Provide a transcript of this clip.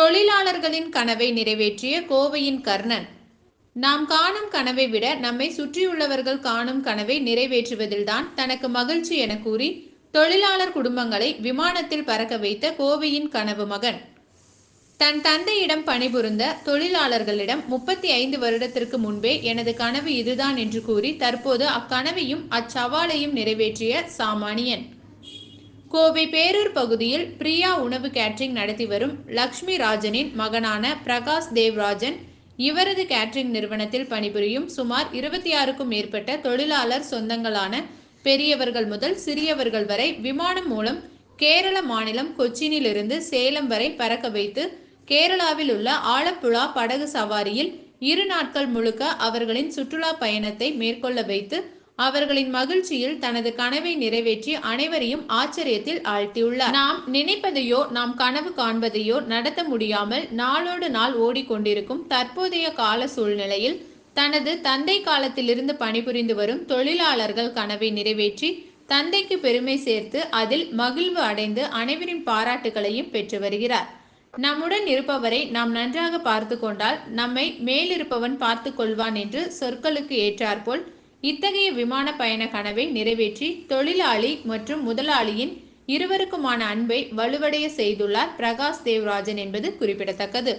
தொழிலாளர்களின் கனவை நிறைவேற்றிய கோவையின் கர்ணன். நாம் காணும் கனவை விட நம்மை சுற்றியுள்ளவர்கள் காணும் கனவை நிறைவேற்றுவதில்தான் தனக்கு மகிழ்ச்சி என கூறி தொழிலாளர் குடும்பங்களை விமானத்தில் பறக்க வைத்த கோவையின் கனவு மகன். தன் தந்தையிடம் பணிபுரிந்த தொழிலாளர்களிடம் 35 வருடத்திற்கு முன்பே எனது கனவு இதுதான் என்று கூறி தற்போது அக்கனவையும் அச்சவாலையும் நிறைவேற்றிய சாமானியன். கோவை பேரூர் பகுதியில் பிரியா உணவு கேட்டரிங் நடத்தி வரும் லக்ஷ்மி ராஜனின் மகனான பிரகாஷ் தேவ்ராஜன். இவரது கேட்டரிங் நிறுவனத்தில் பணிபுரியும் சுமார் 26க்கும் மேற்பட்ட தொழிலாளர் சொந்தங்களான பெரியவர்கள் முதல் சிறியவர்கள் வரை விமானம் மூலம் கேரள மாநிலம் கொச்சினிலிருந்து சேலம் வரை பறக்க வைத்து கேரளாவில் உள்ள ஆலப்புழா படகு சவாரியில் 2 நாட்கள் முழுக்க அவர்களின் சுற்றுலா பயணத்தை மேற்கொள்ள வைத்து அவர்களின் மகிழ்ச்சியில் தனது கனவை நிறைவேற்றி அனைவரையும் ஆச்சரியத்தில் ஆழ்த்தியுள்ளார். நாம் நினைப்பதையோ நாம் கனவு காண்பதையோ நடத்த முடியாமல் நாளோடு நாள் ஓடிக்கொண்டிருக்கும் தற்போதைய கால சூழ்நிலையில் தனது தந்தை காலத்திலிருந்து பணிபுரிந்து வரும் தொழிலாளர்கள் கனவை நிறைவேற்றி தந்தைக்கு பெருமை சேர்த்து அதில் மகிழ்வு அடைந்து அனைவரின் பாராட்டுகளையும் பெற்று வருகிறார். நம்முடன் இருப்பவரை நாம் நன்றாக பார்த்து கொண்டால் நம்மை மேலிருப்பவன் பார்த்து கொள்வான் என்று சொற்களுக்கு ஏற்றாற்போல் இத்தகைய விமான பயண கனவை நிறைவேற்றி தொழிலாளி மற்றும் முதலாளியின் இருவருக்குமான அன்பை வலுவடைய செய்துள்ளார் பிரகாஷ் தேவ்ராஜன் என்பது குறிப்பிடத்தக்கது.